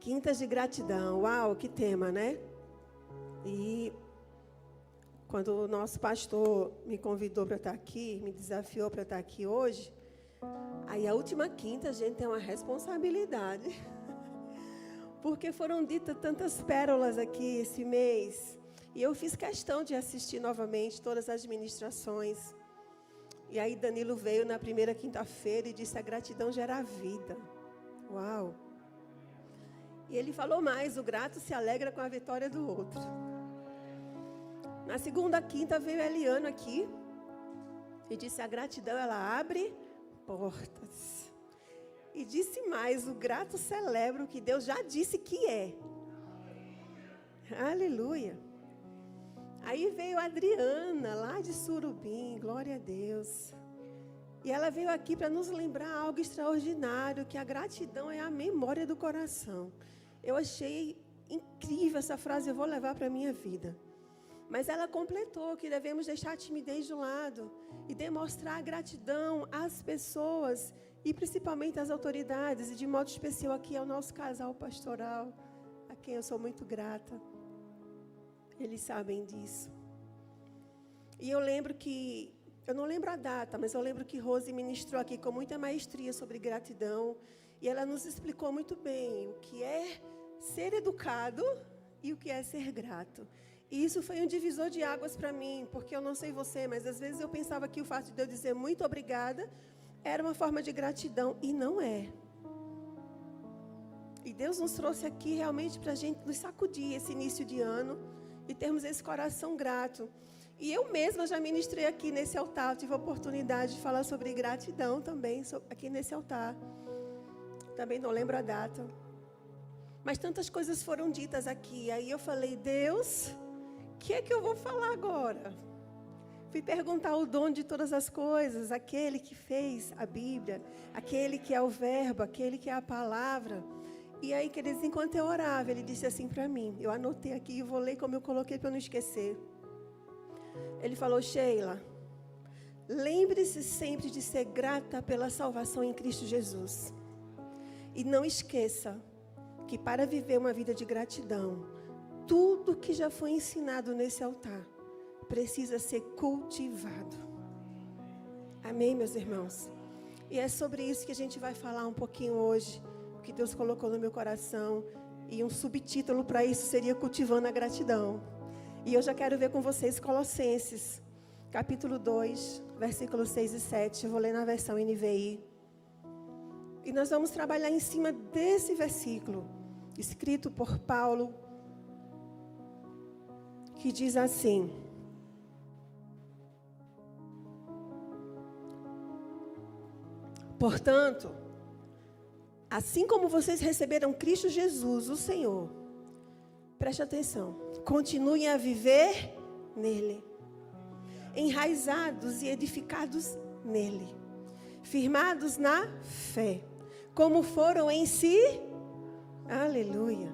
Quintas de gratidão. Uau, que tema, né? E quando o nosso pastor me convidou para estar aqui, me desafiou para estar aqui hoje, aí a última quinta a gente tem uma responsabilidade. Porque foram ditas tantas pérolas aqui esse mês. E eu fiz questão de assistir novamente todas as ministrações. E aí Danilo veio na primeira quinta-feira e disse: a gratidão gera vida. Uau! E ele falou mais: o grato se alegra com a vitória do outro. Na segunda quinta veio Eliano aqui e disse: a gratidão, ela abre portas. E disse mais: o grato celebra o que Deus já disse que é. Aleluia. Aí veio a Adriana, lá de Surubim, glória a Deus. E ela veio aqui para nos lembrar algo extraordinário, que a gratidão é a memória do coração. Eu achei incrível essa frase, eu vou levar para a minha vida. Mas ela completou que devemos deixar a timidez de lado e demonstrar gratidão às pessoas e principalmente às autoridades, e de modo especial aqui ao nosso casal pastoral, a quem eu sou muito grata. Eles sabem disso. E eu lembro que, eu não lembro a data, mas eu lembro que Rose ministrou aqui com muita maestria sobre gratidão. E ela nos explicou muito bem o que é ser educado e o que é ser grato. E isso foi um divisor de águas para mim, porque eu não sei você, mas às vezes eu pensava que o fato de eu dizer muito obrigada era uma forma de gratidão, e não é. E Deus nos trouxe aqui realmente para a gente nos sacudir esse início de ano e termos esse coração grato. E eu mesma já ministrei aqui nesse altar, tive a oportunidade de falar sobre gratidão também, aqui nesse altar. Também não lembro a data. Mas tantas coisas foram ditas aqui. Aí eu falei: Deus, o que é que eu vou falar agora? Fui perguntar o dono de todas as coisas, aquele que fez a Bíblia, aquele que é o verbo, aquele que é a palavra. E aí, queridos, enquanto eu orava, ele disse assim para mim, eu anotei aqui e vou ler como eu coloquei para eu não esquecer. Ele falou: Sheila, lembre-se sempre de ser grata pela salvação em Cristo Jesus. E não esqueça que para viver uma vida de gratidão, tudo que já foi ensinado nesse altar precisa ser cultivado. Amém, meus irmãos? E é sobre isso que a gente vai falar um pouquinho hoje, o que Deus colocou no meu coração. E um subtítulo para isso seria Cultivando a Gratidão. E eu já quero ver com vocês Colossenses, capítulo 2, versículos 6 e 7. Eu vou ler na versão NVI. E nós vamos trabalhar em cima desse versículo, escrito por Paulo, que diz assim: portanto, assim como vocês receberam Cristo Jesus, o Senhor, preste atenção, continuem a viver nele, enraizados e edificados nele, firmados na fé, como foram em si, aleluia,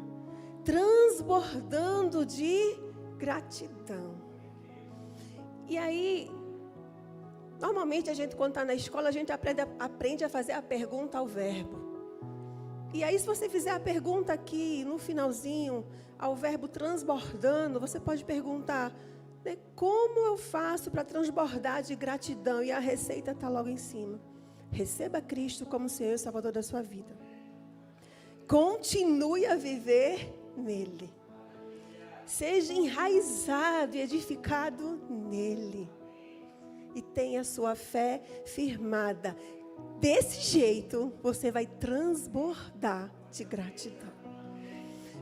transbordando de gratidão. E aí, normalmente a gente, quando está na escola, a gente aprende a fazer a pergunta ao verbo. E aí, se você fizer a pergunta aqui no finalzinho, ao verbo transbordando, você pode perguntar, né, como eu faço para transbordar de gratidão? E a receita está logo em cima. Receba Cristo como Senhor e Salvador da sua vida. Continue a viver nele. Seja enraizado e edificado nele. E tenha sua fé firmada. Desse jeito, você vai transbordar de gratidão.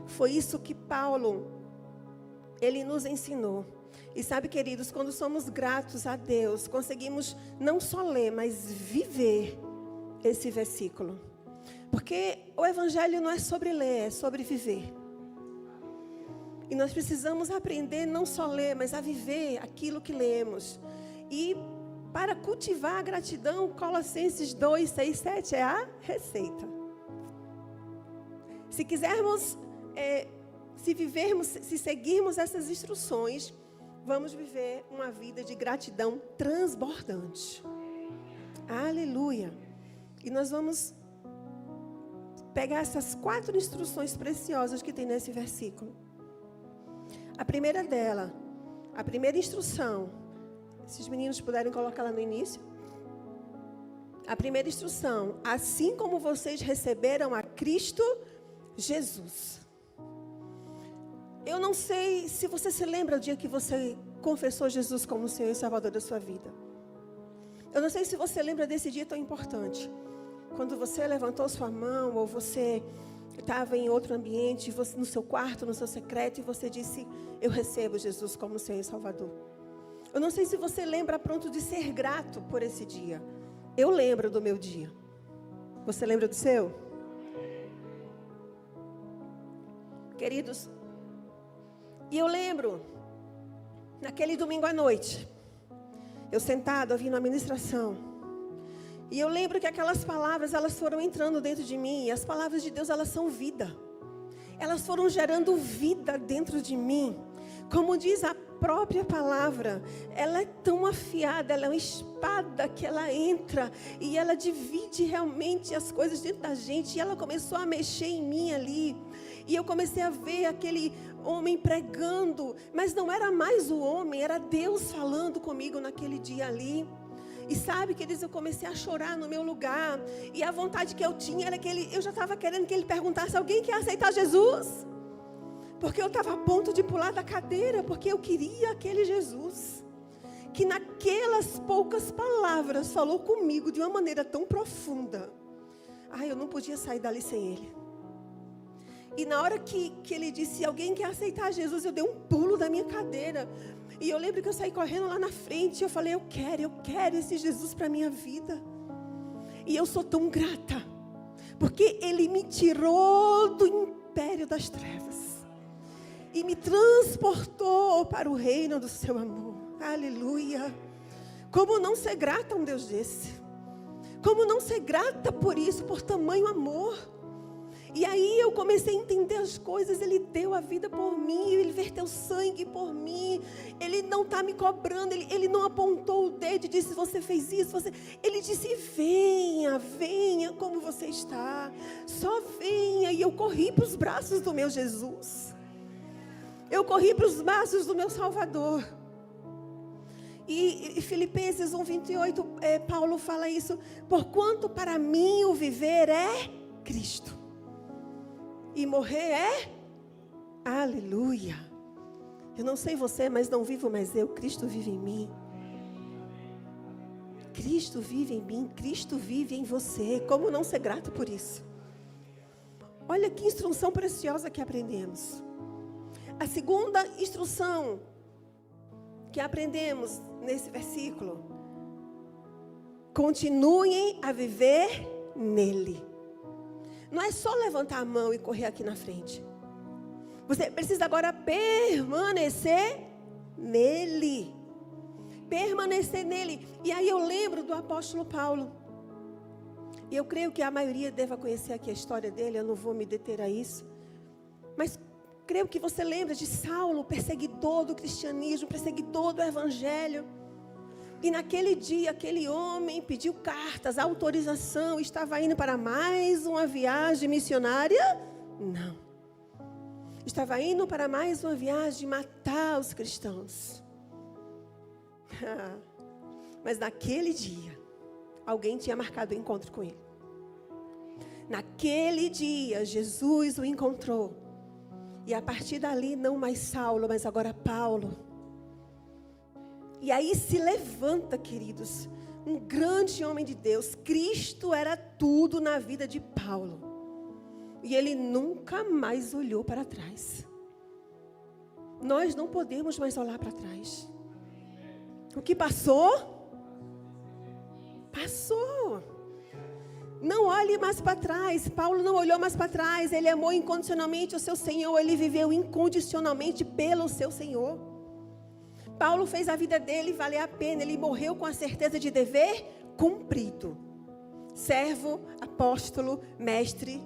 Foi isso que Paulo, ele nos ensinou. E sabe, queridos, quando somos gratos a Deus, conseguimos não só ler, mas viver esse versículo. Porque o Evangelho não é sobre ler, é sobre viver. E nós precisamos aprender não só ler, mas a viver aquilo que lemos. E para cultivar a gratidão, Colossenses 2, 6, 7 é a receita. Se quisermos, se seguirmos essas instruções, vamos viver uma vida de gratidão transbordante. Aleluia. E nós vamos pegar essas 4 instruções preciosas que tem nesse versículo. A primeira dela, a primeira instrução, se os meninos puderem colocar lá no início. A primeira instrução, assim como vocês receberam a Cristo Jesus. Eu não sei se você se lembra do dia que você confessou Jesus como Senhor e Salvador da sua vida. Eu não sei se você lembra desse dia tão importante. Quando você levantou sua mão, ou você estava em outro ambiente, você, no seu quarto, no seu secreto, e você disse, eu recebo Jesus como Senhor e Salvador. Eu não sei se você lembra pronto de ser grato por esse dia. Eu lembro do meu dia. Você lembra do seu? Queridos, e eu lembro, naquele domingo à noite, eu sentada, ouvindo a ministração, e eu lembro que aquelas palavras, elas foram entrando dentro de mim, e as palavras de Deus, elas são vida. Elas foram gerando vida dentro de mim. Como diz a própria palavra, ela é tão afiada, ela é uma espada que ela entra e ela divide realmente as coisas dentro da gente. E ela começou a mexer em mim ali. E eu comecei a ver aquele homem pregando, mas não era mais o homem, era Deus falando comigo naquele dia ali. E sabe, queridos, eu comecei a chorar no meu lugar. E a vontade que eu tinha era que eu já estava querendo que ele perguntasse, alguém quer aceitar Jesus? Porque eu estava a ponto de pular da cadeira, porque eu queria aquele Jesus, que naquelas poucas palavras falou comigo de uma maneira tão profunda. Eu não podia sair dali sem ele. E na hora que ele disse, alguém quer aceitar Jesus, eu dei um pulo da minha cadeira. E eu lembro que eu saí correndo lá na frente, eu falei, eu quero esse Jesus para a minha vida. E eu sou tão grata, porque ele me tirou do império das trevas e me transportou para o reino do seu amor. Aleluia. Como não ser grata a um Deus desse? Como não ser grata por isso, por tamanho amor? E aí eu comecei a entender as coisas. Ele deu a vida por mim, ele verteu sangue por mim. Ele não está me cobrando, ele não apontou o dedo e disse, você fez isso, Ele disse, venha, venha como você está. Só venha. E eu corri para os braços do meu Jesus. Eu corri para os braços do meu Salvador. E Filipenses 1:28, Paulo fala isso. Porquanto para mim o viver é Cristo, e morrer é aleluia. Eu não sei você, mas não vivo mais eu, Cristo vive em mim. Cristo vive em mim, Cristo vive em você. Como não ser grato por isso? Olha que instrução preciosa que aprendemos. A segunda instrução que aprendemos nesse versículo: continuem a viver nele. Não é só levantar a mão e correr aqui na frente. Você precisa agora permanecer nele. Permanecer nele. E aí eu lembro do apóstolo Paulo. E eu creio que a maioria deva conhecer aqui a história dele. Eu não vou me deter a isso. Mas creio que você lembra de Saulo, perseguidor do cristianismo, perseguidor do evangelho. E naquele dia, aquele homem pediu cartas, autorização, estava indo para mais uma viagem missionária? Não. Estava indo para mais uma viagem de matar os cristãos. Mas naquele dia, alguém tinha marcado o encontro com ele. Naquele dia, Jesus o encontrou. E a partir dali, não mais Saulo, mas agora Paulo. E aí se levanta, queridos, um grande homem de Deus. Cristo era tudo na vida de Paulo. E ele nunca mais olhou para trás. Nós não podemos mais olhar para trás. O que passou? Passou. Não olhe mais para trás. Paulo não olhou mais para trás. Ele amou incondicionalmente o seu Senhor. Ele viveu incondicionalmente pelo seu Senhor. Paulo fez a vida dele valer a pena. Ele morreu com a certeza de dever cumprido. Servo, apóstolo, mestre.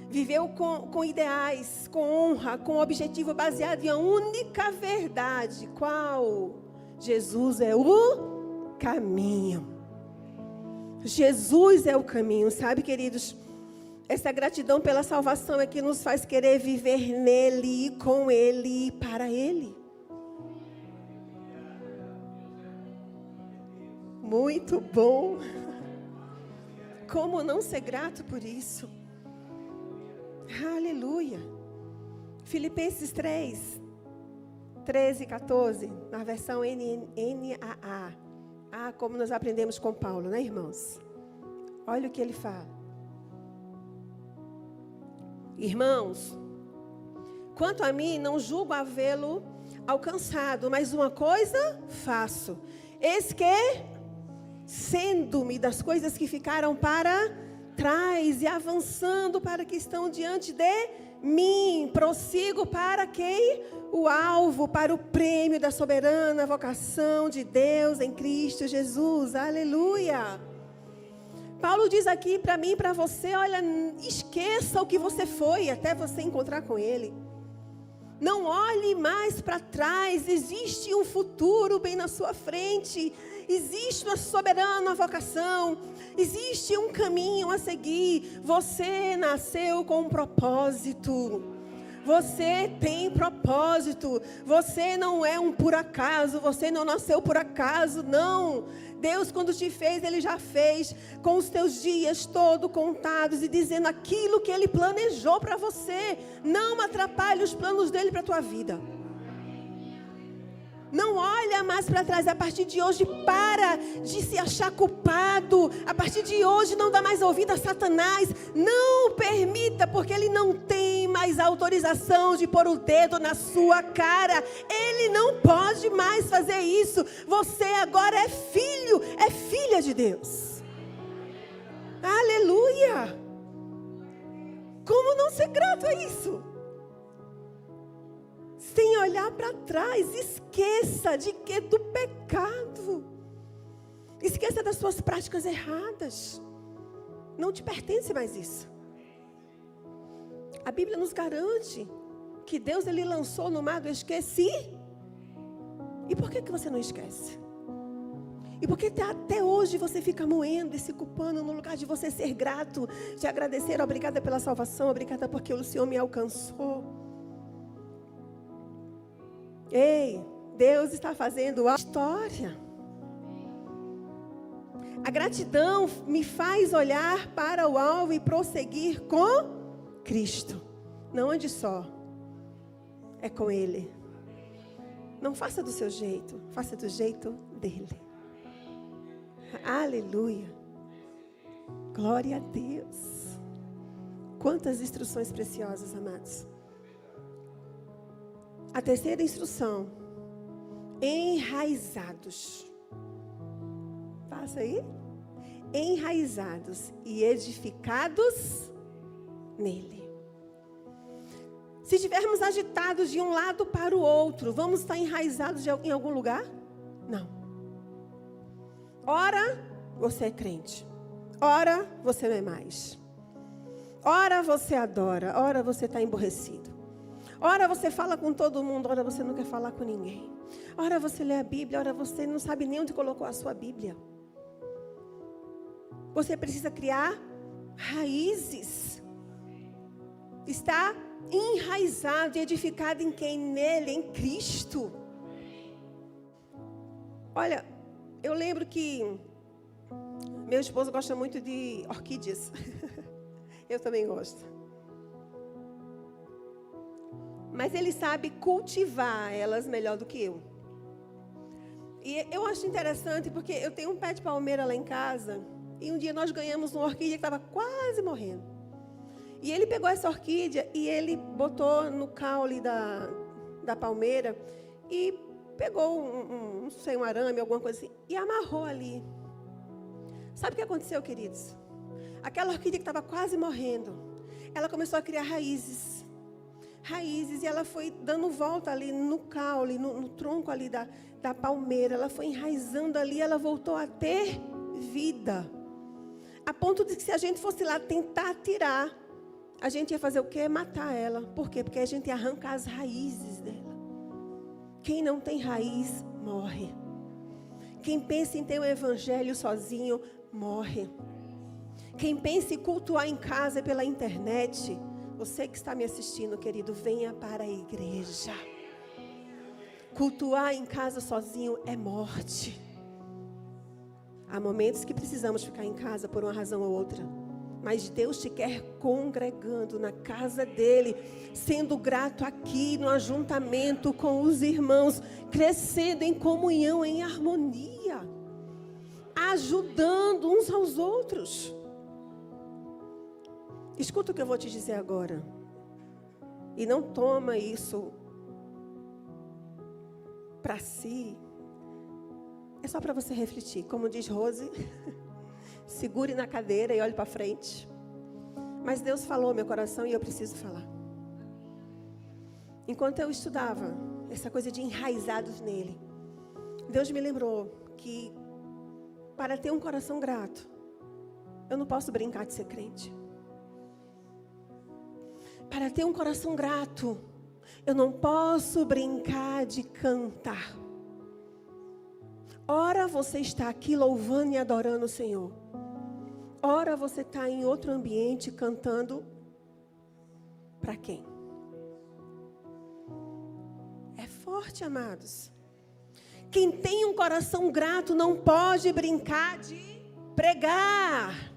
Viveu com ideais, com honra, com objetivo baseado em uma única verdade. Qual? Jesus é o caminho. Jesus é o caminho, sabe, queridos? Essa gratidão pela salvação é que nos faz querer viver nele, com ele e para ele. Muito bom. Como não ser grato por isso? Aleluia. Filipenses 3, 13 e 14, na versão NAA. Ah, como nós aprendemos com Paulo, né, irmãos? Olha o que ele fala. Irmãos, quanto a mim, não julgo havê-lo alcançado, mas uma coisa faço. Eis que, sendo-me das coisas que ficaram para trás e avançando para que estão diante de mim, prossigo para quem? O alvo, para o prêmio da soberana vocação de Deus em Cristo Jesus. Aleluia! Paulo diz aqui para mim e para você, olha, esqueça o que você foi até você encontrar com Ele. Não olhe mais para trás, existe um futuro bem na sua frente. Existe uma soberana vocação, existe um caminho a seguir. Você nasceu com um propósito. Você tem propósito. Você não é um por acaso, você não nasceu por acaso, não. Deus, quando te fez, Ele já fez com os teus dias todos contados e dizendo aquilo que Ele planejou para você. Não atrapalhe os planos dEle para a tua vida. Não olha mais para trás. A partir de hoje, para de se achar culpado. A partir de hoje, não dá mais ouvido a Satanás. Não permita, porque ele não tem mais autorização de pôr o dedo na sua cara. Ele não pode mais fazer isso. Você agora é filho, é filha de Deus. Aleluia! Como não ser grato a isso? Sem olhar para trás, esqueça de que? Do pecado. Esqueça das suas práticas erradas. Não te pertence mais isso. A Bíblia nos garante que Deus, Ele lançou no mar do esqueci. E por que você não esquece? E por que até hoje você fica moendo e se culpando no lugar de você ser grato, de agradecer, obrigada pela salvação, obrigada porque o Senhor me alcançou. Ei, Deus está fazendo a história. A gratidão me faz olhar para o alvo e prosseguir com Cristo. Não ande só, é com Ele. Não faça do seu jeito, faça do jeito dEle. Aleluia. Glória a Deus. Quantas instruções preciosas, amados. A terceira instrução, enraizados. Passa aí. Enraizados e edificados nele. Se estivermos agitados de um lado para o outro, vamos estar enraizados em algum lugar? Não. Ora, você é crente. Ora, você não é mais. Ora, você adora. Ora, você está emborrecido. Ora você fala com todo mundo, ora você não quer falar com ninguém. Ora você lê a Bíblia, ora você não sabe nem onde colocou a sua Bíblia. Você precisa criar raízes. Está enraizado e edificado em quem? Nele, em Cristo. Olha, eu lembro que meu esposo gosta muito de orquídeas. Eu também gosto. Mas ele sabe cultivar elas melhor do que eu. E eu acho interessante porque eu tenho um pé de palmeira lá em casa. E um dia nós ganhamos uma orquídea que estava quase morrendo. E ele pegou essa orquídea e ele botou no caule da palmeira. E pegou não sei, um arame, alguma coisa assim. E amarrou ali. Sabe o que aconteceu, queridos? Aquela orquídea que estava quase morrendo. Ela começou a criar raízes. E ela foi dando volta ali no caule, no tronco ali da palmeira. Ela foi enraizando ali, ela voltou a ter vida. A ponto de que se a gente fosse lá tentar tirar, a gente ia fazer o quê? Matar ela. Por quê? Porque a gente ia arrancar as raízes dela. Quem não tem raiz, morre. Quem pensa em ter um evangelho sozinho, morre. Quem pensa em cultuar em casa pela internet, você que está me assistindo, querido, venha para a igreja. Cultuar em casa sozinho é morte. Há momentos que precisamos ficar em casa por uma razão ou outra. Mas Deus te quer congregando na casa dele, sendo grato aqui no ajuntamento com os irmãos, crescendo em comunhão, em harmonia, ajudando uns aos outros. Escuta o que eu vou te dizer agora. E não toma isso para si. É só para você refletir. Como diz Rose, segure na cadeira e olhe para frente. Mas Deus falou ao meu coração e eu preciso falar. Enquanto eu estudava essa coisa de enraizados nele, Deus me lembrou que para ter um coração grato, eu não posso brincar de ser crente. Para ter um coração grato, eu não posso brincar de cantar. Ora você está aqui louvando e adorando o Senhor. Ora você está em outro ambiente cantando para quem? É forte, amados. Quem tem um coração grato não pode brincar de pregar.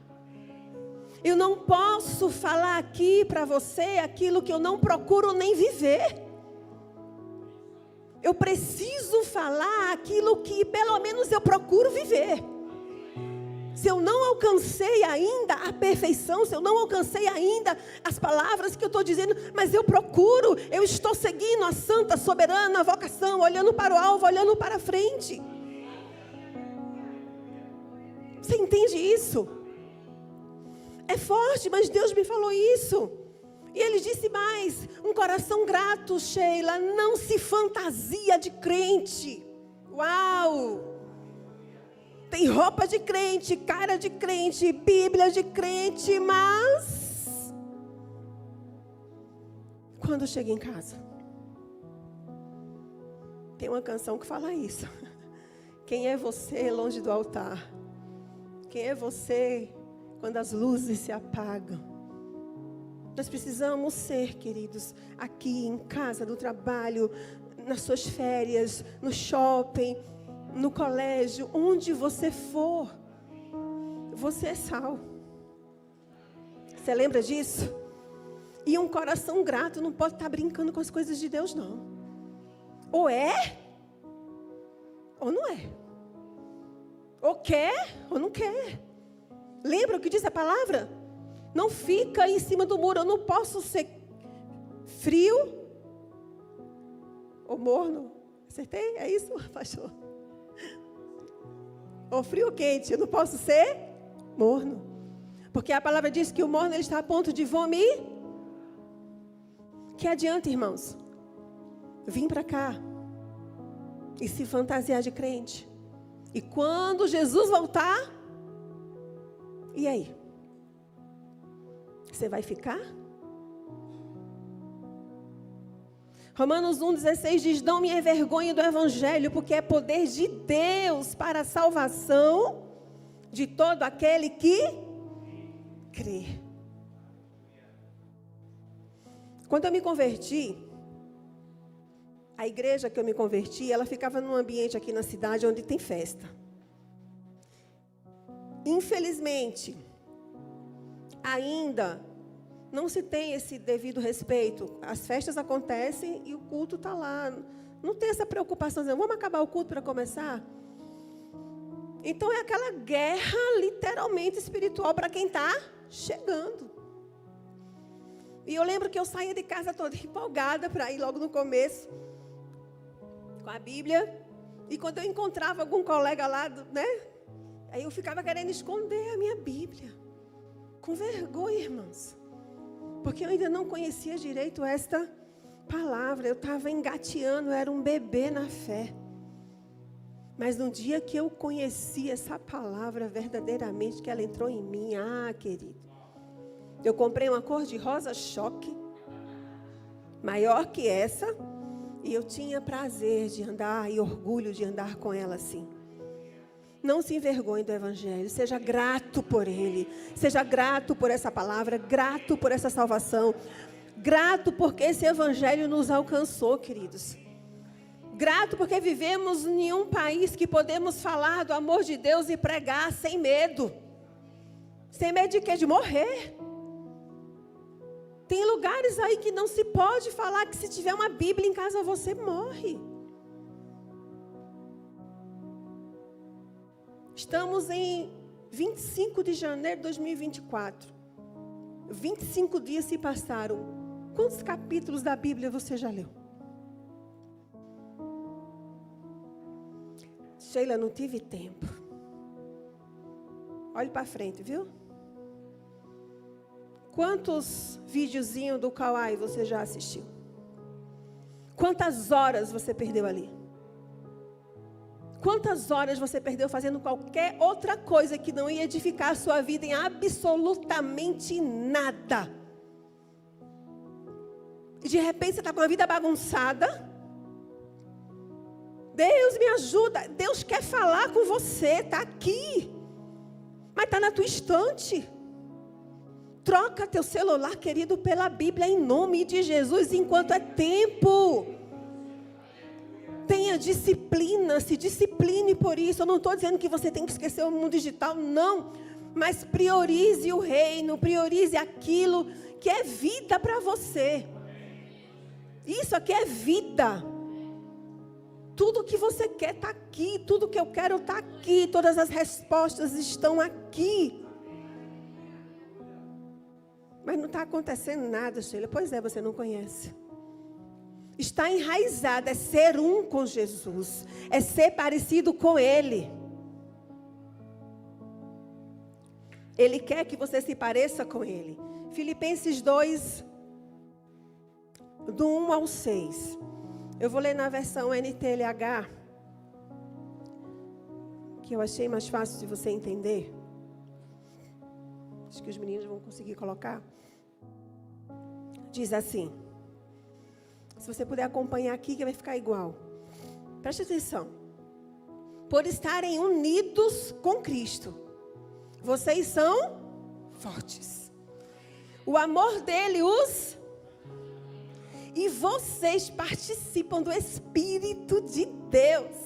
Eu não posso falar aqui para você aquilo que eu não procuro nem viver. Eu preciso falar aquilo que pelo menos eu procuro viver. Se eu não alcancei ainda a perfeição, se eu não alcancei ainda as palavras que eu estou dizendo, mas eu procuro, eu estou seguindo a santa, soberana vocação, olhando para o alvo, olhando para frente. Você entende isso? É forte, mas Deus me falou isso. E Ele disse mais, um coração grato, Sheila, não se fantasia de crente. Uau! Tem roupa de crente, cara de crente, Bíblia de crente, mas quando chega em casa, tem uma canção que fala isso. Quem é você longe do altar? Quem é você quando as luzes se apagam? Nós precisamos ser, queridos, aqui em casa, no trabalho, nas suas férias, no shopping, no colégio, onde você for, você é sal. Você lembra disso? E um coração grato não pode estar brincando com as coisas de Deus, não. Ou é, ou não é. Ou quer, ou não quer. Lembra o que diz a palavra? Não fica em cima do muro. Eu não posso ser frio ou morno. Acertei? É isso, pastor? Ou frio ou quente. Eu não posso ser morno. Porque a palavra diz que o morno ele está a ponto de vomitar. Que adianta, irmãos? Vim para cá e se fantasiar de crente. E quando Jesus voltar, e aí? Você vai ficar? Romanos 1,16 diz, não me envergonhe do Evangelho, porque é poder de Deus para a salvação de todo aquele que crê. Quando eu me converti, a igreja que eu me converti, ela ficava num ambiente aqui na cidade onde tem festa. Infelizmente, ainda não se tem esse devido respeito. As festas acontecem e o culto está lá. Não tem essa preocupação, vamos acabar o culto para começar? Então é aquela guerra literalmente espiritual para quem está chegando. E eu lembro que eu saía de casa toda empolgada para ir logo no começo, com a Bíblia. E quando eu encontrava algum colega lá, né? Aí eu ficava querendo esconder a minha Bíblia. Com vergonha, irmãos. Porque eu ainda não conhecia direito esta palavra. Eu estava engateando, eu era um bebê na fé. Mas no dia que eu conheci essa palavra verdadeiramente, que ela entrou em mim, querido. Eu comprei uma cor de rosa choque, maior que essa. E eu tinha prazer de andar e orgulho de andar com ela assim. Não se envergonhe do Evangelho. Seja grato por ele. Seja grato por essa palavra. Grato por essa salvação. Grato porque esse Evangelho nos alcançou, queridos. Grato porque vivemos em um país que podemos falar do amor de Deus e pregar sem medo. Sem medo de quê? De morrer. Tem lugares aí que não se pode falar que se tiver uma Bíblia em casa você morre. Estamos em 25 de janeiro de 2024. 25 dias se passaram. Quantos capítulos da Bíblia você já leu? Sheila, não tive tempo. Olhe para frente, viu? Quantos videozinhos do Kawaii você já assistiu? Quantas horas você perdeu ali? Quantas horas você perdeu fazendo qualquer outra coisa que não ia edificar a sua vida em absolutamente nada? E de repente você está com a vida bagunçada. Deus me ajuda. Deus quer falar com você. Está aqui. Mas está na tua estante. Troca teu celular, querido, pela Bíblia em nome de Jesus enquanto é tempo. Tenha disciplina, se discipline por isso. Eu não estou dizendo que você tem que esquecer o mundo digital, não. Mas priorize o reino, priorize aquilo que é vida para você. Isso aqui é vida. Tudo que você quer está aqui, tudo que eu quero está aqui. Todas as respostas estão aqui. Mas não está acontecendo nada, Sheila. Pois é, você não conhece. Está enraizado, é ser um com Jesus. É ser parecido com Ele. Ele quer que você se pareça com Ele. Filipenses 2, do 1 ao 6. Eu vou ler na versão NTLH, que eu achei mais fácil de você entender. Acho que os meninos vão conseguir colocar. Diz assim. Se você puder acompanhar aqui, que vai ficar igual. Preste atenção. Por estarem unidos com Cristo, vocês são fortes. O amor dele os... E vocês participam do Espírito de Deus.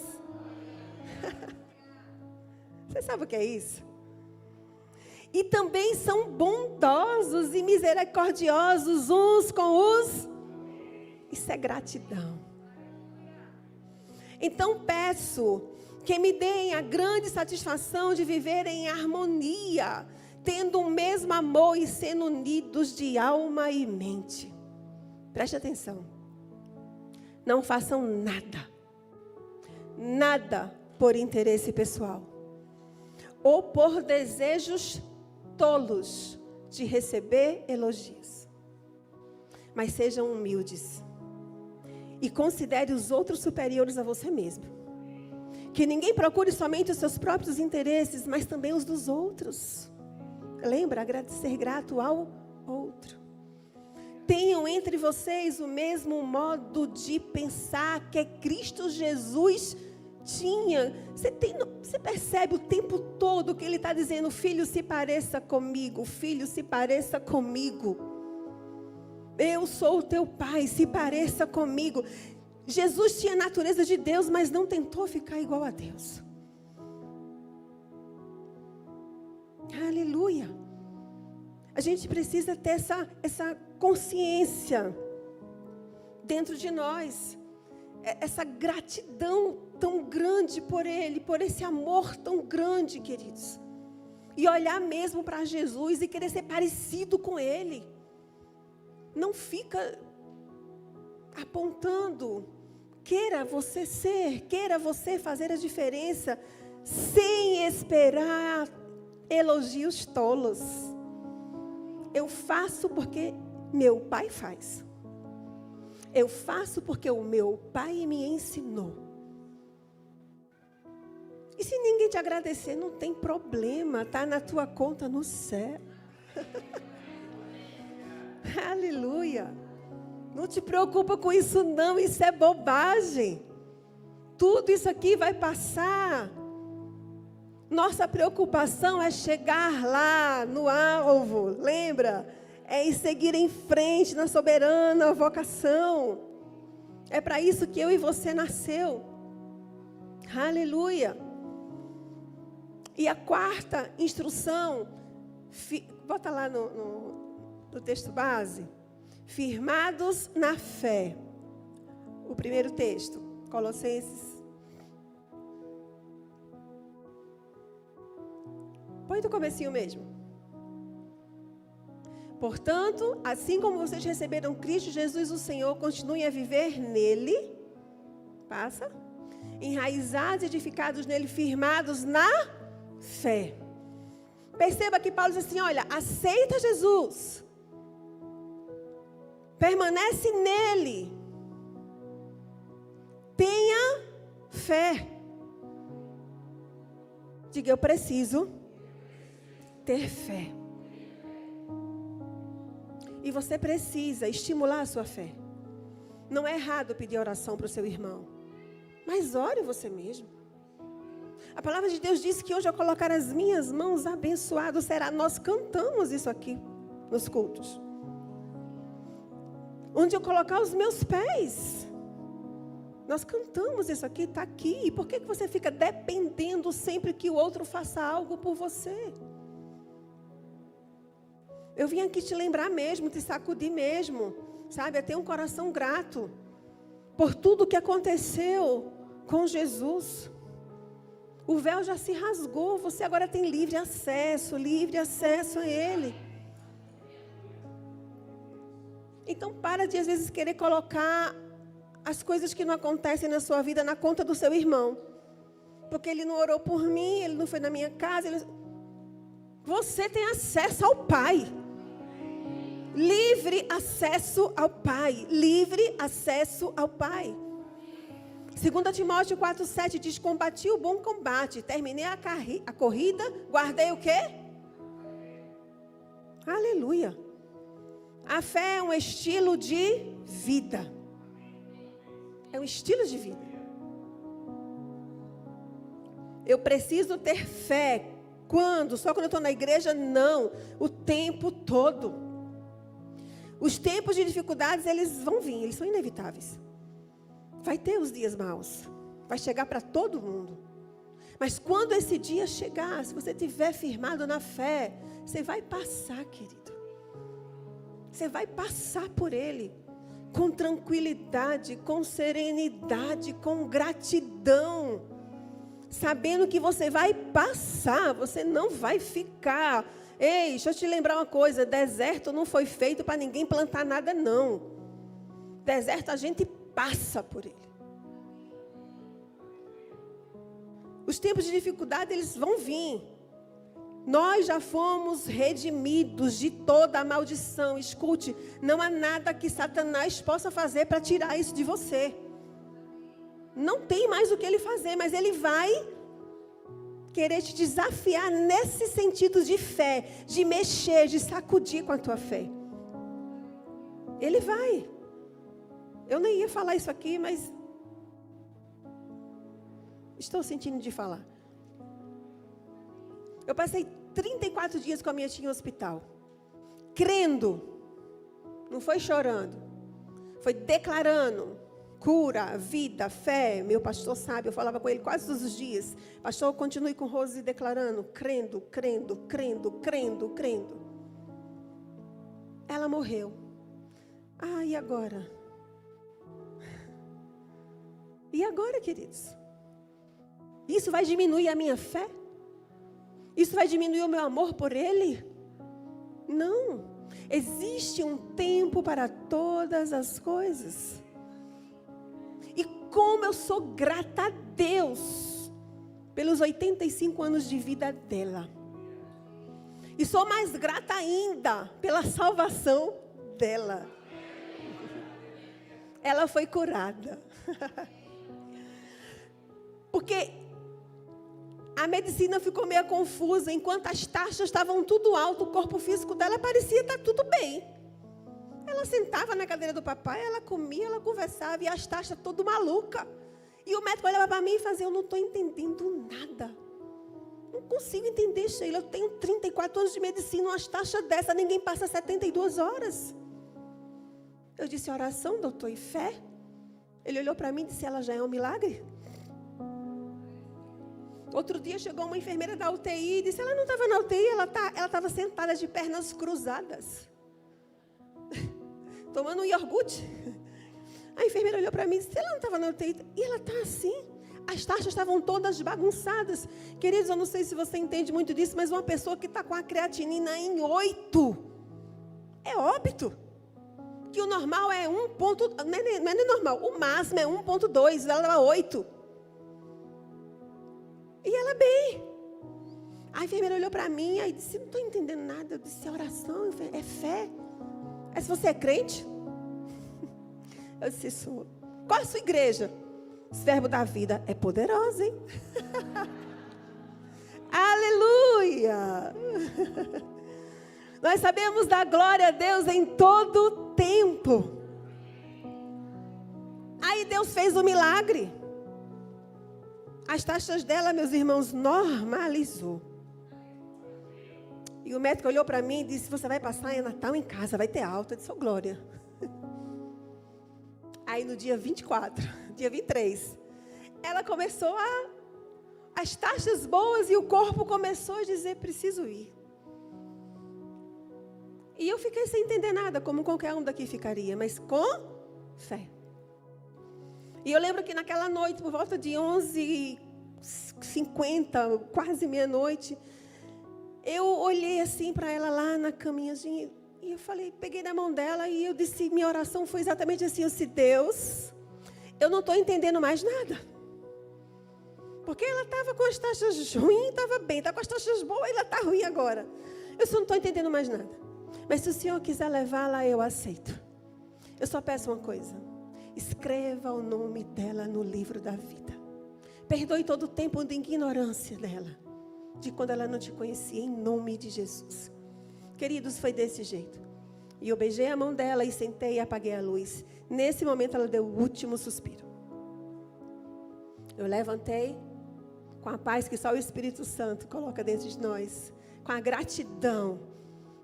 Você sabe o que é isso? E também são bondosos e misericordiosos uns com os... Isso é gratidão. Então peço que me deem a grande satisfação de viver em harmonia, tendo o mesmo amor e sendo unidos de alma e mente. Preste atenção. Não façam nada por interesse pessoal, ou por desejos tolos de receber elogios. Mas sejam humildes. E considere os outros superiores a você mesmo. Que ninguém procure somente os seus próprios interesses, mas também os dos outros. Lembra? Ser grato ao outro. Tenham entre vocês o mesmo modo de pensar que Cristo Jesus tinha. Você percebe o tempo todo que Ele está dizendo: filho, se pareça comigo. Filho, se pareça comigo. Eu sou o teu pai, se pareça comigo. Jesus tinha a natureza de Deus, mas não tentou ficar igual a Deus. Aleluia. A gente precisa ter essa consciência dentro de nós. Essa gratidão tão grande por Ele, por esse amor tão grande, queridos. E olhar mesmo para Jesus e querer ser parecido com Ele. Não fica apontando. Queira você ser, queira você fazer a diferença, sem esperar elogios tolos. Eu faço porque meu pai faz. Eu faço porque o meu pai me ensinou. E se ninguém te agradecer, não tem problema, está na tua conta no céu. Aleluia. Não te preocupa com isso não, isso é bobagem. Tudo isso aqui vai passar. Nossa preocupação é chegar lá no alvo, lembra? É seguir em frente na soberana vocação. É para isso que eu e você nasceu. Aleluia. E a quarta instrução, bota lá no texto base. Firmados na fé. O primeiro texto, Colossenses. Põe do comecinho mesmo. Portanto, assim como vocês receberam Cristo Jesus, o Senhor, continuem a viver nele. Passa. Enraizados e edificados nele, firmados na fé. Perceba que Paulo diz assim, olha, aceita Jesus. Permanece nele. Tenha fé. Diga, eu preciso ter fé. E você precisa estimular a sua fé. Não é errado pedir oração para o seu irmão. Mas ore você mesmo. A palavra de Deus diz que hoje ao colocar as minhas mãos, abençoado será. Nós cantamos isso aqui nos cultos. Onde eu colocar os meus pés. Nós cantamos isso aqui, está aqui. E por que você fica dependendo sempre que o outro faça algo por você? Eu vim aqui te lembrar mesmo, te sacudir mesmo, sabe? A ter um coração grato por tudo que aconteceu com Jesus. O véu já se rasgou, você agora tem livre acesso a Ele. Então para de às vezes querer colocar as coisas que não acontecem na sua vida na conta do seu irmão. Porque ele não orou por mim, ele não foi na minha casa. Você tem acesso ao Pai. Livre acesso ao Pai. Livre acesso ao Pai. 2 Timóteo 4,7 diz, combati o bom combate, terminei a corrida, guardei o quê? Aleluia. A fé é um estilo de vida. É um estilo de vida. Eu preciso ter fé. Quando? Só quando eu estou na igreja? Não. O tempo todo. Os tempos de dificuldades, eles vão vir. Eles são inevitáveis. Vai ter os dias maus. Vai chegar para todo mundo. Mas quando esse dia chegar, se você estiver firmado na fé, você vai passar, querido. Você vai passar por ele. Com tranquilidade, com serenidade, com gratidão. Sabendo que você vai passar, você não vai ficar. Ei, deixa eu te lembrar uma coisa, deserto não foi feito para ninguém plantar nada, não. Deserto a gente passa por ele. Os tempos de dificuldade, eles vão vir. Nós já fomos redimidos de toda a maldição. Escute, não há nada que Satanás possa fazer para tirar isso de você. Não tem mais o que ele fazer, mas ele vai querer te desafiar nesse sentido de fé, de mexer, de sacudir com a tua fé. Ele vai. Eu nem ia falar isso aqui, mas estou sentindo de falar. Eu passei 34 dias com a minha tia no hospital. Crendo. Não foi chorando. Foi declarando. Cura, vida, fé. Meu pastor sabe, eu falava com ele quase todos os dias. Pastor, continue com Rose declarando. Crendo, crendo, crendo, crendo, crendo. Ela morreu. Ah, e agora? E agora, queridos? Isso vai diminuir a minha fé? Isso vai diminuir o meu amor por Ele? Não. Existe um tempo para todas as coisas. E como eu sou grata a Deus pelos 85 anos de vida dela. E sou mais grata ainda pela salvação dela. Ela foi curada. Porque a medicina ficou meio confusa. Enquanto as taxas estavam tudo alto, o corpo físico dela parecia estar tudo bem. Ela sentava na cadeira do papai, ela comia, ela conversava, e as taxas tudo maluca. E o médico olhava para mim e fazia, eu não estou entendendo nada. Não consigo entender, Sheila. Eu tenho 34 anos de medicina, umas taxas dessa, ninguém passa 72 horas. Eu disse, oração, doutor, e fé? Ele olhou para mim e disse, ela já é um milagre? Outro dia chegou uma enfermeira da UTI e disse, ela não estava na UTI, ela estava sentada de pernas cruzadas, tomando um iogurte. A enfermeira olhou para mim e disse, ela não estava na UTI? E ela está assim. As taxas estavam todas bagunçadas. Queridos, eu não sei se você entende muito disso, mas uma pessoa que está com a creatinina em 8, é óbito. Que o normal é 1 ponto, não é nem normal, o máximo é 1.2, ela dava 8. E ela bem. A enfermeira olhou para mim e disse, não estou entendendo nada. Eu disse, é oração, é fé. É se você é crente? Eu disse, sou. Qual é a sua igreja? Servo da Vida. É poderosa, hein? Aleluia! Nós sabemos da glória a Deus em todo tempo. Aí Deus fez o milagre. As taxas dela, meus irmãos, normalizou. E o médico olhou para mim e disse, você vai passar Natal em casa, vai ter alta. Eu disse, oh, glória. Aí no dia 24, dia 23, ela começou as taxas boas e o corpo começou a dizer, preciso ir. E eu fiquei sem entender nada, como qualquer um daqui ficaria, mas com fé. E eu lembro que naquela noite, por volta de 11h50, quase meia-noite, eu olhei assim para ela lá na caminhazinha, e eu falei, peguei na mão dela e eu disse, minha oração foi exatamente assim, eu disse, Deus, eu não estou entendendo mais nada. Porque ela estava com as taxas ruins, estava bem, está com as taxas boas, ela está ruim agora. Eu só não estou entendendo mais nada. Mas se o Senhor quiser levá-la, eu aceito. Eu só peço uma coisa. Escreva o nome dela no livro da vida. Perdoe todo o tempo de ignorância dela. De quando ela não te conhecia, em nome de Jesus. Queridos, foi desse jeito. E eu beijei a mão dela e sentei e apaguei a luz. Nesse momento ela deu o último suspiro. Eu levantei com a paz que só o Espírito Santo coloca dentro de nós. Com a gratidão,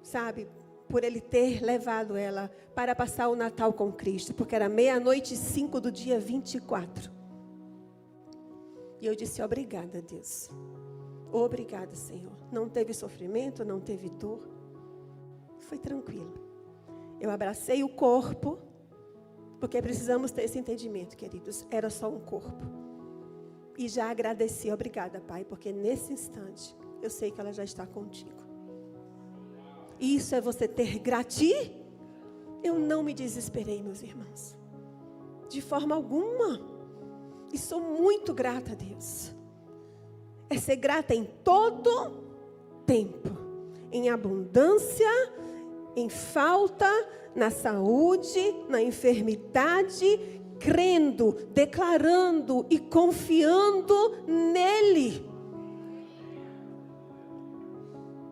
sabe, por Ele ter levado ela para passar o Natal com Cristo. Porque era 00:05 do dia 24. E eu disse, obrigada, Deus. Obrigada, Senhor. Não teve sofrimento, não teve dor. Foi tranquilo. Eu abracei o corpo, porque precisamos ter esse entendimento, queridos. Era só um corpo. E já agradeci, obrigada, Pai, porque nesse instante, eu sei que ela já está contigo. Isso é você ter gratidão. Eu não me desesperei, meus irmãos. De forma alguma. E sou muito grata a Deus. É ser grata em todo tempo. Em abundância, em falta, na saúde, na enfermidade, crendo, declarando e confiando nele.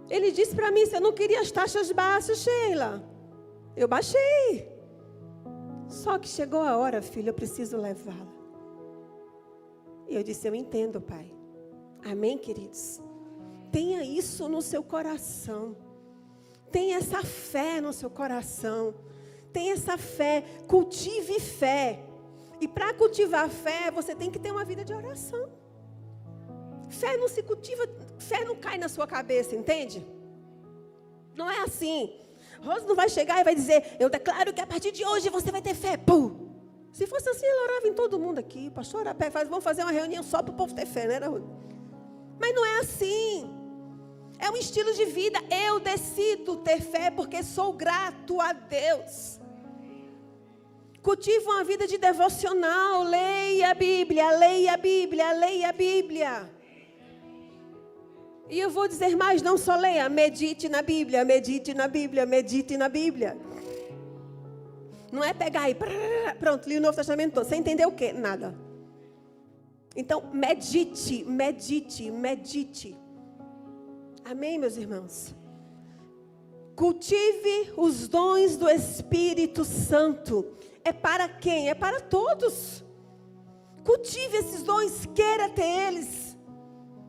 Ele disse para mim, você não queria as taxas baixas, Sheila? Eu baixei. Só que chegou a hora, filho, eu preciso levá-la. E eu disse, eu entendo, Pai. Amém, queridos? Tenha isso no seu coração. Tenha essa fé no seu coração. Tenha essa fé. Cultive fé. E para cultivar fé, você tem que ter uma vida de oração. Fé não se cultiva, fé não cai na sua cabeça, entende? Não é assim. Rosa não vai chegar e vai dizer, eu declaro que a partir de hoje você vai ter fé. Pum! Se fosse assim, ela orava em todo mundo aqui. Pastor, vamos fazer uma reunião só para o povo ter fé, né, Rosa? Mas não é assim. É um estilo de vida. Eu decido ter fé porque sou grato a Deus. Cultive uma vida de devocional. Leia a Bíblia, leia a Bíblia, leia a Bíblia. E eu vou dizer mais, não só leia, medite na Bíblia, medite na Bíblia, medite na Bíblia. Não é pegar e pronto, li o Novo Testamento todo. Você entendeu o quê? Nada. Então, medite, medite, medite. Amém, meus irmãos? Cultive os dons do Espírito Santo. É para quem? É para todos. Cultive esses dons, queira ter eles.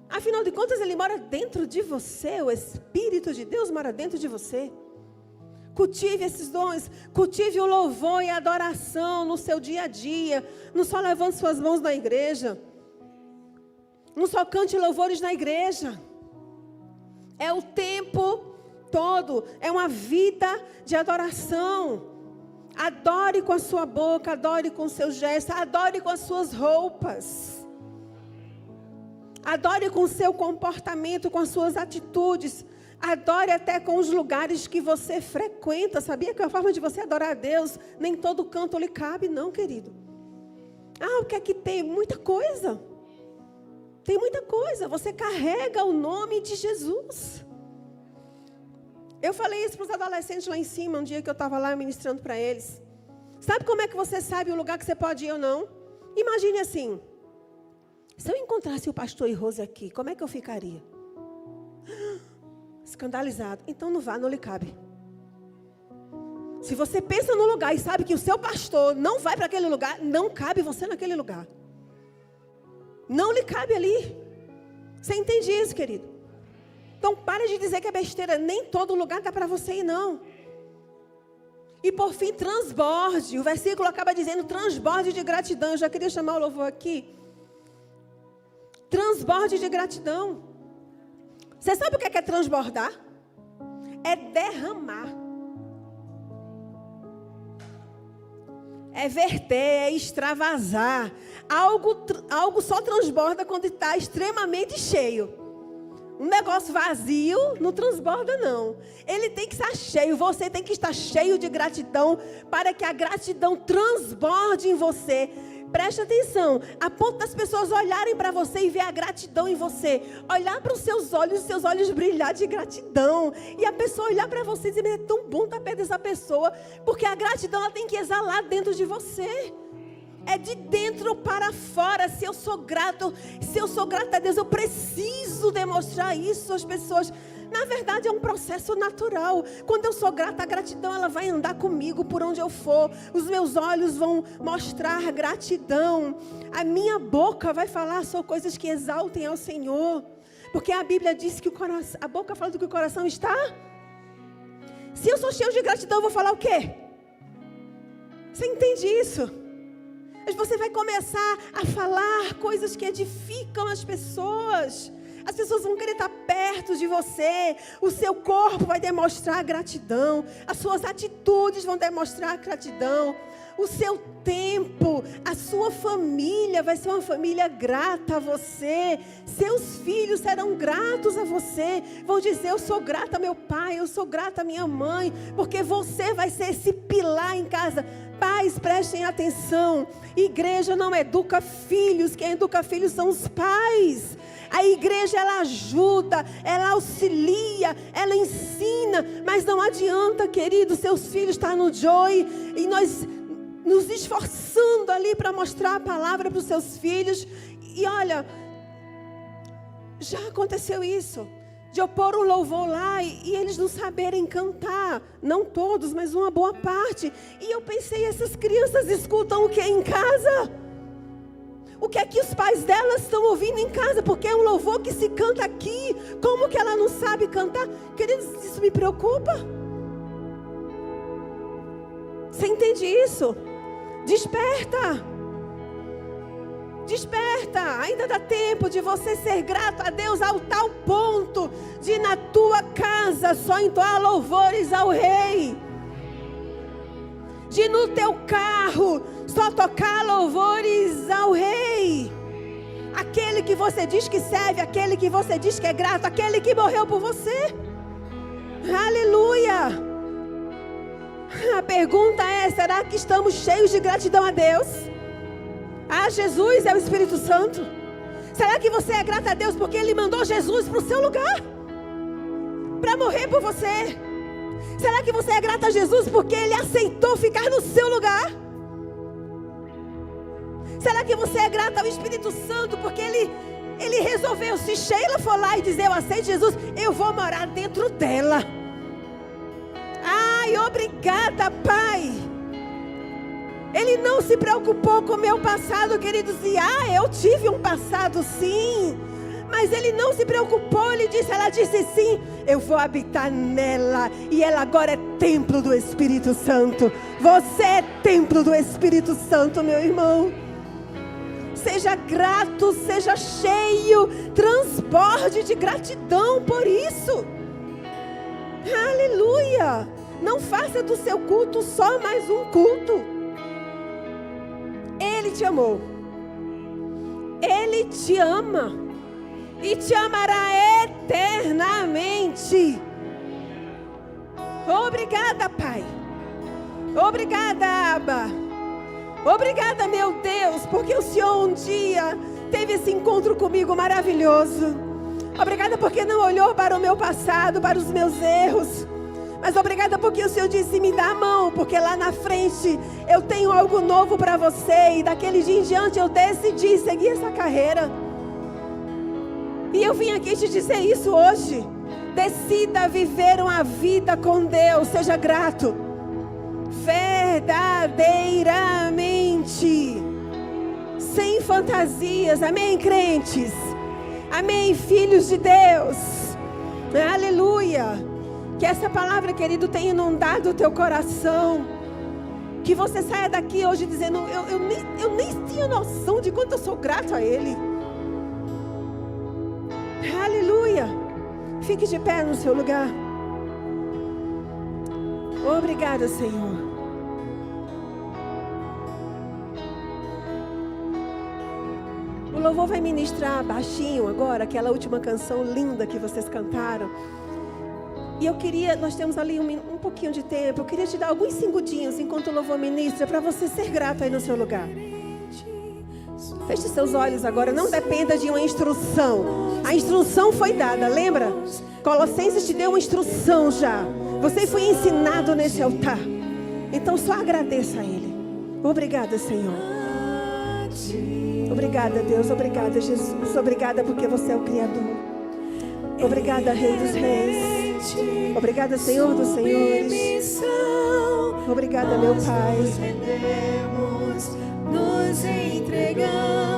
Afinal de contas, Ele mora dentro de você. O Espírito de Deus mora dentro de você. Cultive esses dons. Cultive o louvor e a adoração no seu dia a dia. Não só levante suas mãos na igreja. Não só cante louvores na igreja. É o tempo todo. É uma vida de adoração. Adore com a sua boca. Adore com os seus gestos. Adore com as suas roupas. Adore com o seu comportamento, com as suas atitudes. Adore até com os lugares que você frequenta. Sabia que a forma de você adorar a Deus, nem todo canto lhe cabe, não, querido. O que é que tem? Muita coisa. Tem muita coisa. Você carrega o nome de Jesus. Eu falei isso para os adolescentes lá em cima, um dia que eu estava lá ministrando para eles. Sabe como é que você sabe o lugar que você pode ir ou não? Imagine assim. Se eu encontrasse o pastor e Rose aqui, como é que eu ficaria? Escandalizado. Então não vá, não lhe cabe. Se você pensa no lugar e sabe que o seu pastor não vai para aquele lugar, não cabe você naquele lugar. Não lhe cabe ali. Você entende isso, querido? Então pare de dizer que é besteira. Nem todo lugar dá para você ir, não. E por fim, transborde. O versículo acaba dizendo transborde de gratidão. Eu já queria chamar o louvor aqui. Transborde de gratidão. Você sabe o que é transbordar? É derramar. É verter, é extravasar. Algo só transborda quando está extremamente cheio. Um negócio vazio não transborda, não. Ele tem que estar cheio. Você tem que estar cheio de gratidão para que a gratidão transborde em você. Preste atenção, a ponto das pessoas olharem para você e ver a gratidão em você. Olhar para os seus olhos brilhar de gratidão. E a pessoa olhar para você e dizer, é tão bom estar perto dessa pessoa. Porque a gratidão ela tem que exalar dentro de você. É de dentro para fora. Se eu sou grato a Deus, eu preciso demonstrar isso às pessoas. Na verdade é um processo natural. Quando eu sou grata, a gratidão ela vai andar comigo por onde eu for. Os meus olhos vão mostrar gratidão. A minha boca vai falar só coisas que exaltem ao Senhor. Porque a Bíblia diz que a boca fala do que o coração está. Se eu sou cheio de gratidão, eu vou falar o quê? Você entende isso? Mas você vai começar a falar coisas que edificam as pessoas. As pessoas vão querer estar perto de você. O seu corpo vai demonstrar gratidão. As suas atitudes vão demonstrar gratidão. O seu tempo, a sua família vai ser uma família grata a você. Seus filhos serão gratos a você. Vão dizer, eu sou grata a meu pai, eu sou grata a minha mãe. Porque você vai ser esse pilar em casa. Pais, prestem atenção. Igreja não educa filhos. Quem educa filhos são os pais. A igreja ela ajuda, ela auxilia, ela ensina, mas não adianta, querido, seus filhos estão no Joy e nós nos esforçando ali para mostrar a palavra para os seus filhos. E olha, já aconteceu isso, de eu pôr um louvor lá e eles não saberem cantar, não todos, mas uma boa parte. E eu pensei, essas crianças escutam o que em casa? O que é que os pais delas estão ouvindo em casa? Porque é um louvor que se canta aqui. Como que ela não sabe cantar? Queridos, isso me preocupa. Você entende isso? Desperta. Desperta. Ainda dá tempo de você ser grato a Deus ao tal ponto de na tua casa só entoar louvores ao Rei. De no teu carro só tocar louvores ao Rei. Aquele que você diz que serve, aquele que você diz que é grato, aquele que morreu por você. Aleluia. A pergunta é, será que estamos cheios de gratidão a Deus? A Jesus é o Espírito Santo. Será que você é grato a Deus porque Ele mandou Jesus para o seu lugar? Para morrer por você? Será que você é grato a Jesus porque Ele aceitou ficar no seu lugar? Será que você é grato ao Espírito Santo porque Ele resolveu, se Sheila for lá e dizer, eu aceito Jesus, eu vou morar dentro dela. Ai, obrigada, Pai. Ele não se preocupou com o meu passado, queridos. E eu tive um passado sim. Mas ele não se preocupou, ela disse sim, eu vou habitar nela. E ela agora é templo do Espírito Santo. Você é templo do Espírito Santo, meu irmão. Seja grato, seja cheio, transborde de gratidão por isso. Aleluia! Não faça do seu culto só mais um culto. Ele te amou. Ele te ama. E te amará eternamente. Obrigada, Pai. Obrigada, Abba. Obrigada, meu Deus, porque o Senhor um dia teve esse encontro comigo maravilhoso. Obrigada porque não olhou para o meu passado, para os meus erros. Mas obrigada porque o Senhor disse, me dá a mão, porque lá na frente eu tenho algo novo para você. E daquele dia em diante eu decidi seguir essa carreira. E eu vim aqui te dizer isso hoje. Decida viver uma vida com Deus, seja grato. Verdadeiramente. Sem fantasias, amém, crentes? Amém, filhos de Deus. Aleluia. Que essa palavra, querido, tenha inundado o teu coração. Que você saia daqui hoje dizendo, eu nem tinha noção de quanto eu sou grato a Ele. Aleluia. Fique de pé no seu lugar. Obrigada, Senhor. O louvor vai ministrar baixinho agora, aquela última canção linda que vocês cantaram. E eu queria, nós temos ali um pouquinho de tempo, eu queria te dar alguns segundinhos enquanto o louvor ministra, para você ser grato aí no seu lugar. Feche seus olhos agora, não dependa de uma instrução. A instrução foi dada, lembra? Colossenses te deu uma instrução já. Você foi ensinado nesse altar. Então só agradeça a Ele. Obrigada, Senhor. Obrigada, Deus. Obrigada, Jesus. Obrigada porque você é o Criador. Obrigada, Rei dos Reis. Obrigada, Senhor dos Senhores. Obrigada, meu Pai. Nos entregamos.